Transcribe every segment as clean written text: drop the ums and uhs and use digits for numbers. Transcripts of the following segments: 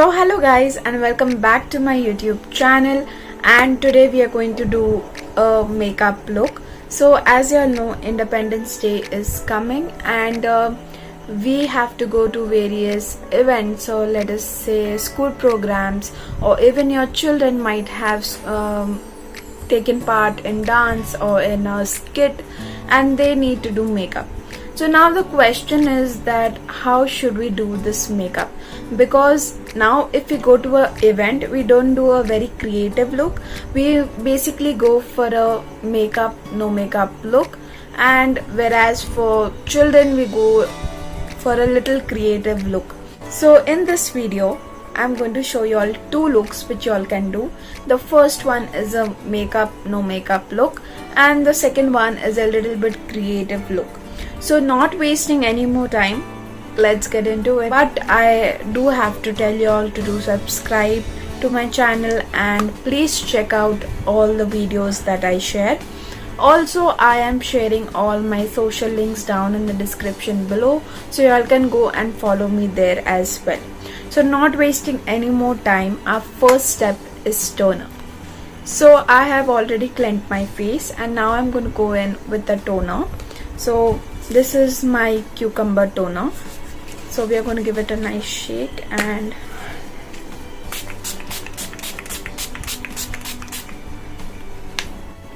So hello guys and welcome back to my YouTube channel, and today we are going to do a makeup look. So as you all know, Independence Day is coming and we have to go to various events, or let us say school programs, or even your children might have taken part in dance or in a skit and they need to do makeup. So now the question is that how should we do this makeup? Because now if we go to an event, we don't do a very creative look. We basically go for a makeup, no makeup look, and whereas for children we go for a little creative look. So in this video I'm going to show you all two looks which you all can do. The first one is a makeup, no makeup look, and the second one is a little bit creative look. So not wasting any more time, let's get into it. But I do have to tell you all to do subscribe to my channel and please check out all the videos that I share. Also, I am sharing all my social links down in the description below, so you all can go and follow me there as well. So not wasting any more time, our first step is toner. So I have already cleansed my face and now I'm going to go in with the toner. So this is my cucumber toner. So we are going to give it a nice shake and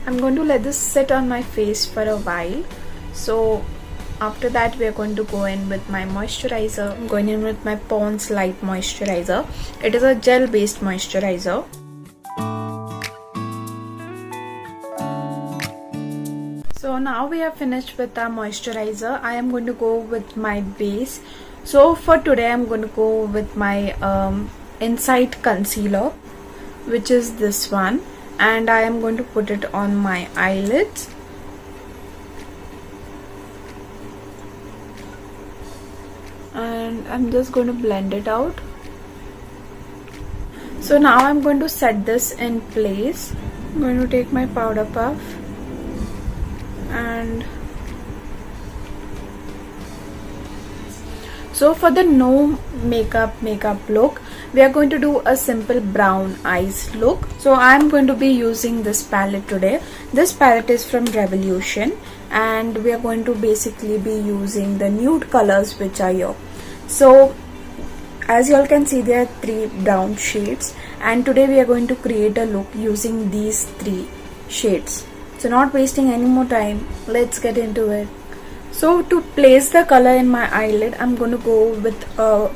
I'm going to let this sit on my face for a while. So after that we are going to go in with my moisturizer. I'm going in with my Pond's Light Moisturizer. It is a gel based moisturizer. So now we have finished with our moisturizer. I am going to go with my base. So for today I'm going to go with my Insight Concealer, which is this one, and I am going to put it on my eyelids. And I'm just going to blend it out. So now I'm going to set this in place. I'm going to take my powder puff and so for the no makeup look, we are going to do a simple brown eyes look. So I'm going to be using this palette today. This palette is from Revolution and we are going to basically be using the nude colors which are here. So as you all can see, there are three brown shades and today we are going to create a look using these three shades. So not wasting any more time, let's get into it. So to place the color in my eyelid, I'm going to go with a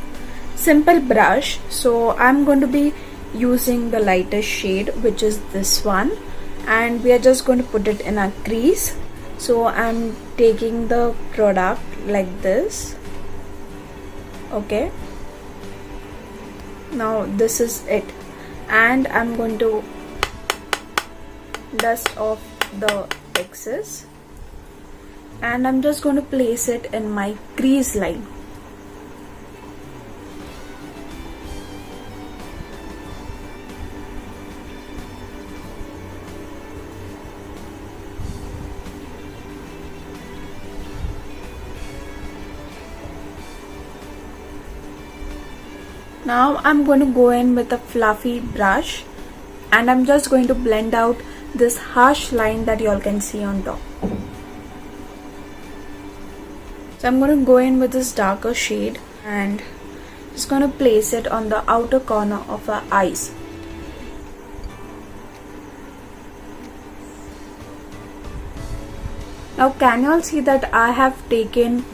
simple brush. So I'm going to be using the lightest shade, which is this one, and we are just going to put it in a crease. So I'm taking the product like this. Okay, now this is it, and I'm going to dust off the excess and I'm just going to place it in my crease line. Now I'm going to go in with a fluffy brush and I'm just going to blend out this harsh line that you all can see on top. So I'm going to go in with this darker shade and just going to place it on the outer corner of our eyes. Now can you all see that I have taken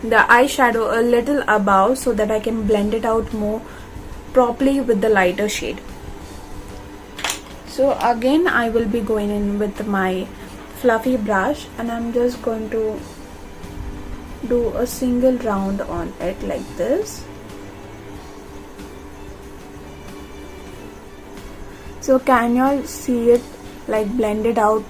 the eyeshadow a little above so that I can blend it out more properly with the lighter shade. So again I will be going in with my fluffy brush and I'm just going to do a single round on it like this. So can you all see it like blended out?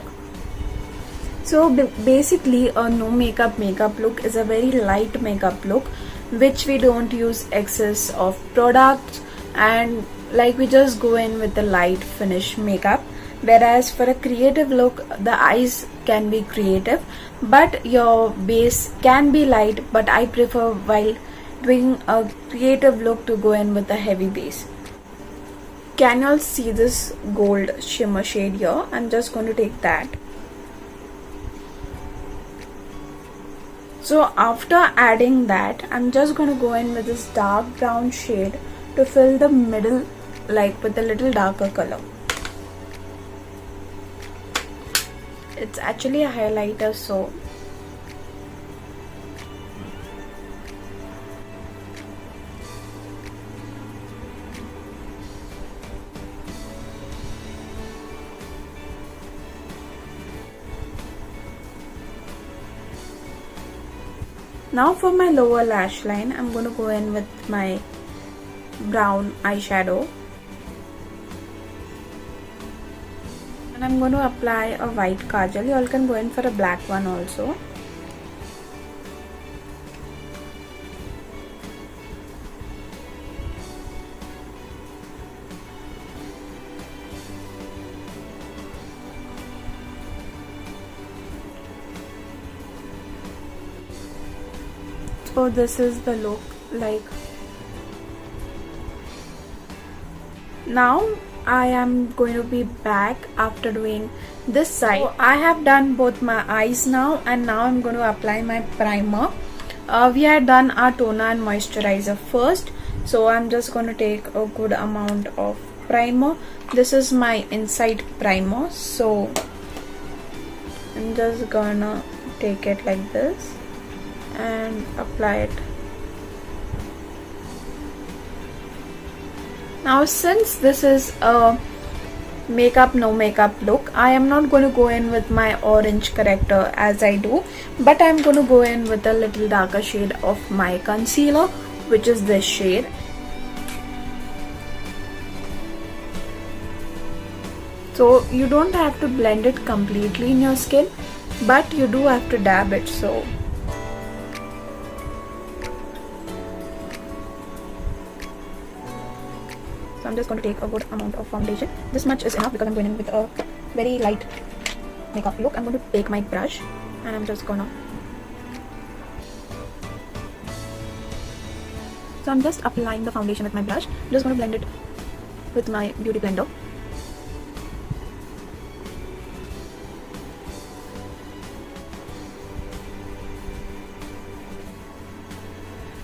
So basically a no makeup look is a very light makeup look which we don't use excess of products, and like we just go in with the light finish makeup. Whereas for a creative look, the eyes can be creative but your base can be light, but I prefer while doing a creative look to go in with a heavy base. Can you all see this gold shimmer shade here? I'm just going to take that. So after adding that, I'm just going to go in with this dark brown shade to fill the middle like with a little darker color. It's actually a highlighter, so now for my lower lash line, I'm going to go in with my brown eyeshadow. And I'm going to apply a white kajal. You all can go in for a black one also. So this is the look like. Now I am going to be back after doing this side. So I have done both my eyes now, and now I'm going to apply my primer. We had done our toner and moisturizer first, so I'm just going to take a good amount of primer. This is my inside primer, so I'm just gonna take it like this and apply it. Now since this is a makeup no makeup look, I am not going to go in with my orange corrector as I do, but I am going to go in with a little darker shade of my concealer, which is this shade. So you don't have to blend it completely in your skin, but you do have to dab it. So I'm just going to take a good amount of foundation. This much is enough because I'm going in with a very light makeup look. I'm going to take my brush and I'm just gonna. So I'm just applying the foundation with my brush. I'm just going to blend it with my beauty blender.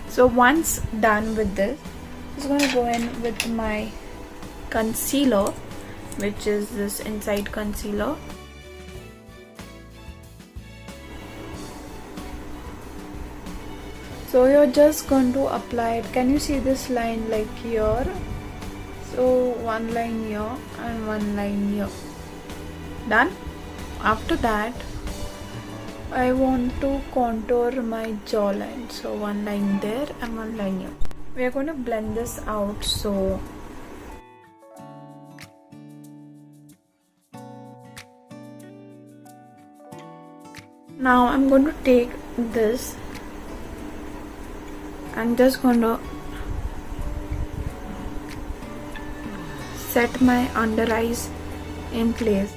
So once done with this, I'm just going to go in with my concealer, which is this inside concealer. So you're just going to apply it. Can you see this line like here? So one line here and one line here. Done. After that, I want to contour my jawline. So one line there and one line here. We are going to blend this out. So now I'm going to take this. I'm just going to set my under eyes in place.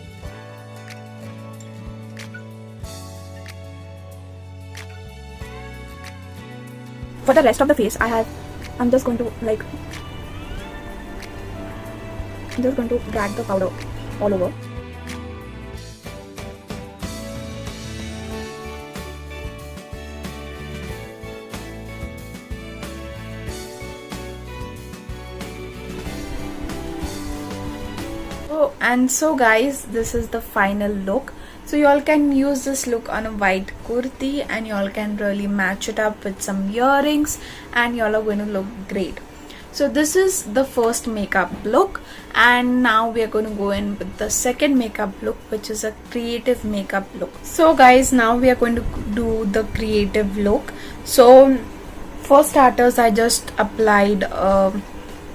For the rest of the face, I'm just going to drag the powder all over. So guys, this is the final look. So you all can use this look on a white kurti and you all can really match it up with some earrings and you all are going to look great. So this is the first makeup look, and now we are going to go in with the second makeup look, which is a creative makeup look. So guys, now we are going to do the creative look. So for starters, I just applied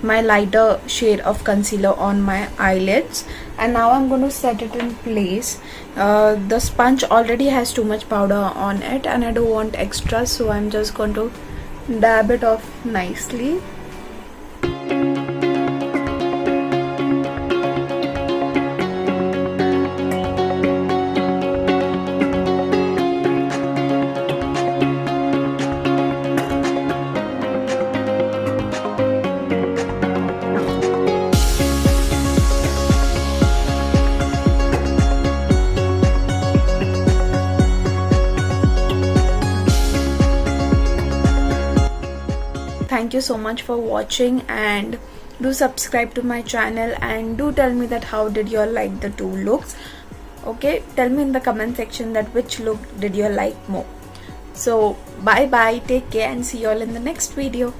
my lighter shade of concealer on my eyelids, and now I'm going to set it in place. The sponge already has too much powder on it and I don't want extra, so I'm just going to dab it off nicely. thank you so much for watching, and do subscribe to my channel, and do tell me that how did you all like the two looks. Okay, tell me in the comment section that which look did you like more. So bye bye, take care, and see you all in the next video.